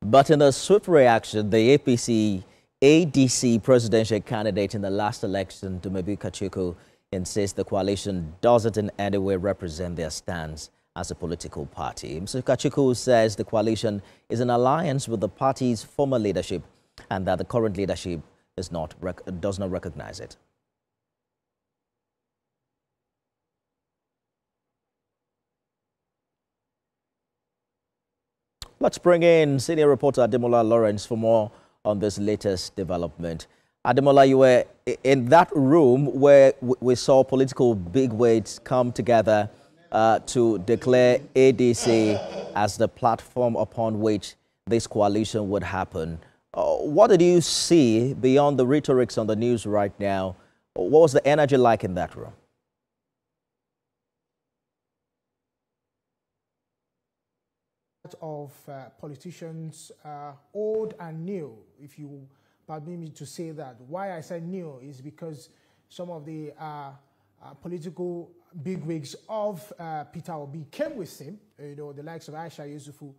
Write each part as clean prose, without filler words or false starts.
But in a swift reaction, the ADC presidential candidate in the last election, Dumebi Kachikwu, insists the coalition doesn't in any way represent their stance as a political party. Mr. Kachikwu says the coalition is an alliance with the party's former leadership and that the current leadership does not recognize it. Let's bring in senior reporter Ademola Lawrence for more on this latest development. Ademola, you were in that room where we saw political bigwigs come together to declare ADC as the platform upon which this coalition would happen. What did you see beyond the rhetorics on the news right now? What was the energy like in that room? Of politicians, old and new, if you permit me to say that. Why I say new is because some of the political bigwigs of Peter Obi came with him, you know, the likes of Aisha Yusufu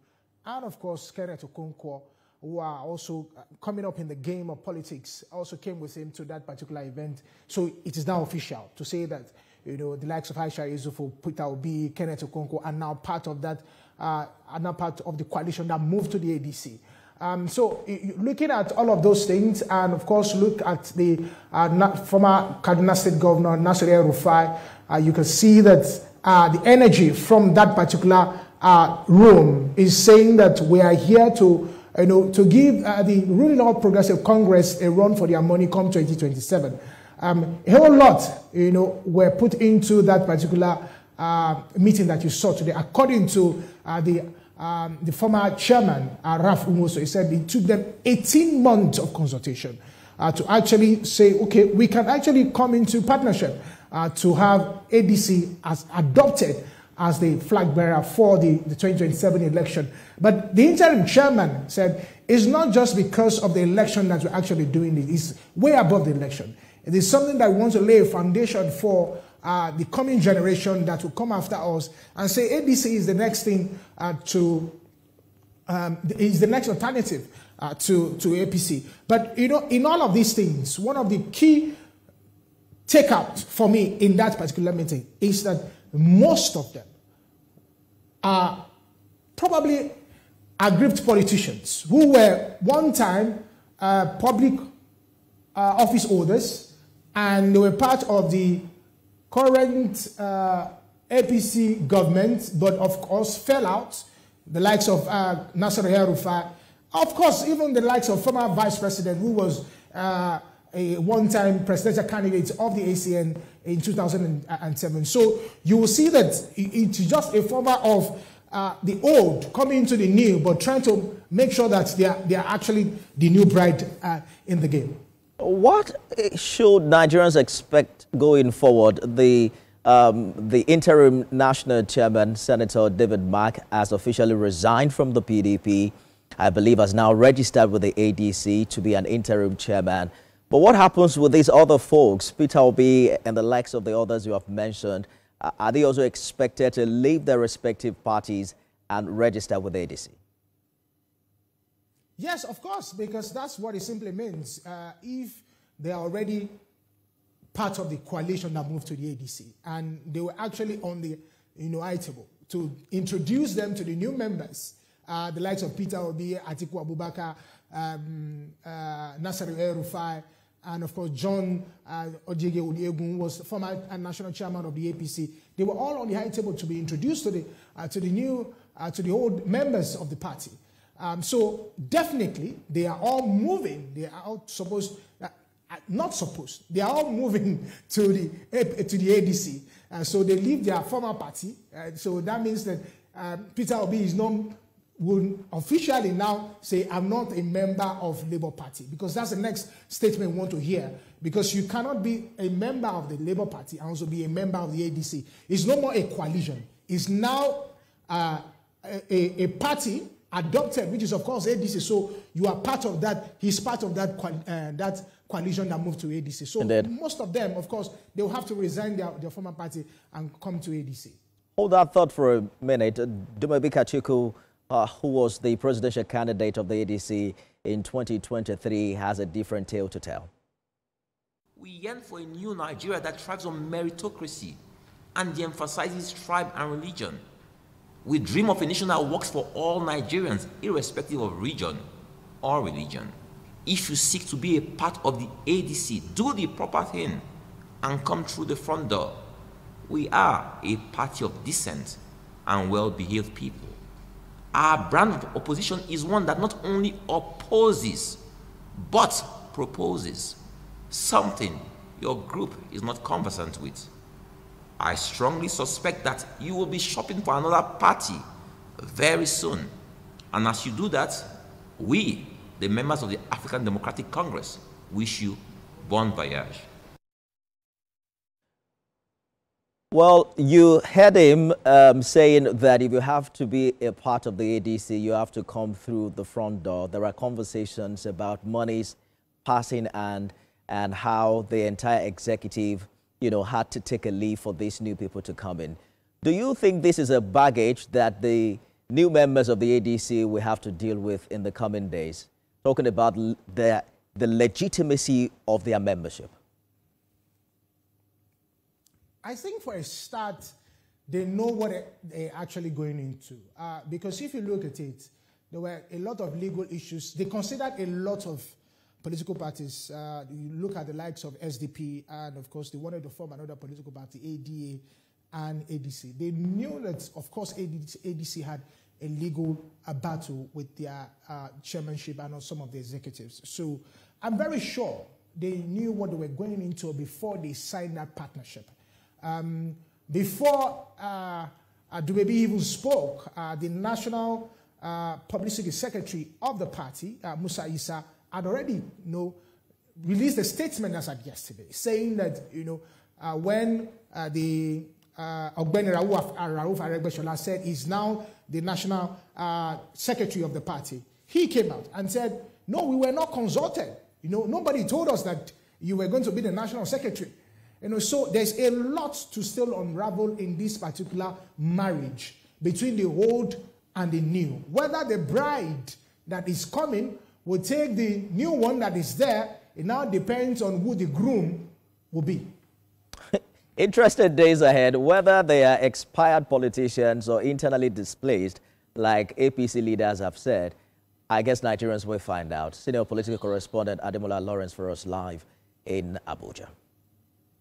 and of course Kenneth Okonkwo, who are also coming up in the game of politics, also came with him to that particular event. So it is now official to say that, you know, the likes of Aisha Yusufu, Peter Obi, Kenneth Okonkwo are now part of that, are now part of the coalition that moved to the ADC. So looking at all of those things, and of course look at the former Kaduna State Governor Nasir El-Rufai, you can see that the energy from that particular room is saying that we are here to, you know, to give the ruling All Progressive Congress a run for their money come 2027. A whole lot, you know, were put into that particular meeting that you saw today. According to the former chairman, Raf Umuso, he said it took them 18 months of consultation to actually say, okay, we can actually come into partnership to have ADC as adopted as the flag bearer for the 2027 election. But the interim chairman said it's not just because of the election that we're actually doing it. It's way above the election. It is something that we want to lay a foundation for the coming generation that will come after us and say ADC is the next thing is the next alternative to APC. But, you know, in all of these things, one of the key takeouts for me in that particular meeting is that most of them are probably aggrieved politicians who were one time public office holders, and they were part of the current APC government, but of course fell out. The likes of Nasir El-Rufai, of course, even the likes of former vice president who was a one-time presidential candidate of the ACN in 2007. So you will see that it's just a form of the old coming into the new, but trying to make sure that they are actually the new bride in the game. What should Nigerians expect going forward? The interim national chairman, Senator David Mark, has officially resigned from the PDP. I believe has now registered with the ADC to be an interim chairman. But what happens with these other folks, Peter Obi and the likes of the others you have mentioned? Are they also expected to leave their respective parties and register with the ADC? Yes, of course, because that's what it simply means. If they are already part of the coalition that moved to the ADC, and they were actually on the table to introduce them to the new members, the likes of Peter Obi, Atiku Abubakar, Nasir El-Rufai, and of course John Ojege Odiegun was former national chairman of the APC. They were all on the high table to be introduced to the old members of the party. So definitely they are all moving. They are all they are all moving to the ADC. So they leave their former party. So that means that Peter Obi will officially now say, I'm not a member of Labour Party, because that's the next statement we want to hear. Because you cannot be a member of the Labour Party and also be a member of the ADC. It's no more a coalition. It's now a party adopted, which is of course ADC. So you are part of that. He's part of that that coalition that moved to ADC. So indeed, most of them, of course, they will have to resign their former party and come to ADC. Hold that thought for a minute. Dumebi Kachikwu who was the presidential candidate of the ADC in 2023, has a different tale to tell. We yearn for a new Nigeria that thrives on meritocracy and de-emphasizes tribe and religion. We dream of a nation that works for all Nigerians, irrespective of region or religion. If you seek to be a part of the ADC, do the proper thing and come through the front door. We are a party of decent and well-behaved people. Our brand of opposition is one that not only opposes, but proposes something your group is not conversant with. I strongly suspect that you will be shopping for another party very soon. And as you do that, we, the members of the African Democratic Congress, wish you bon voyage. Well, you heard him saying that if you have to be a part of the ADC, you have to come through the front door. There are conversations about monies passing and how the entire executive, had to take a leave for these new people to come in. Do you think this is a baggage that the new members of the ADC will have to deal with in the coming days? Talking about the legitimacy of their membership. I think for a start, they know what they're actually going into. Because if you look at it, there were a lot of legal issues. They considered a lot of political parties. You look at the likes of SDP, and of course, they wanted to form another political party, ADA and ADC. They knew that, of course, ADC had a legal battle with their chairmanship and some of the executives. So I'm very sure they knew what they were going into before they signed that partnership. Before Dumebi even spoke, the National Publicity Secretary of the party, Musa Issa, had already released a statement as of yesterday, saying that when the Ogbeni Rauf Aregbesola said he's now the National Secretary of the party, he came out and said, no, we were not consulted. Nobody told us that you were going to be the National Secretary. So there's a lot to still unravel in this particular marriage between the old and the new. Whether the bride that is coming will take the new one that is there, it now depends on who the groom will be. Interesting days ahead, whether they are expired politicians or internally displaced, like APC leaders have said. I guess Nigerians will find out. Senior political correspondent Ademola Lawrence for us live in Abuja.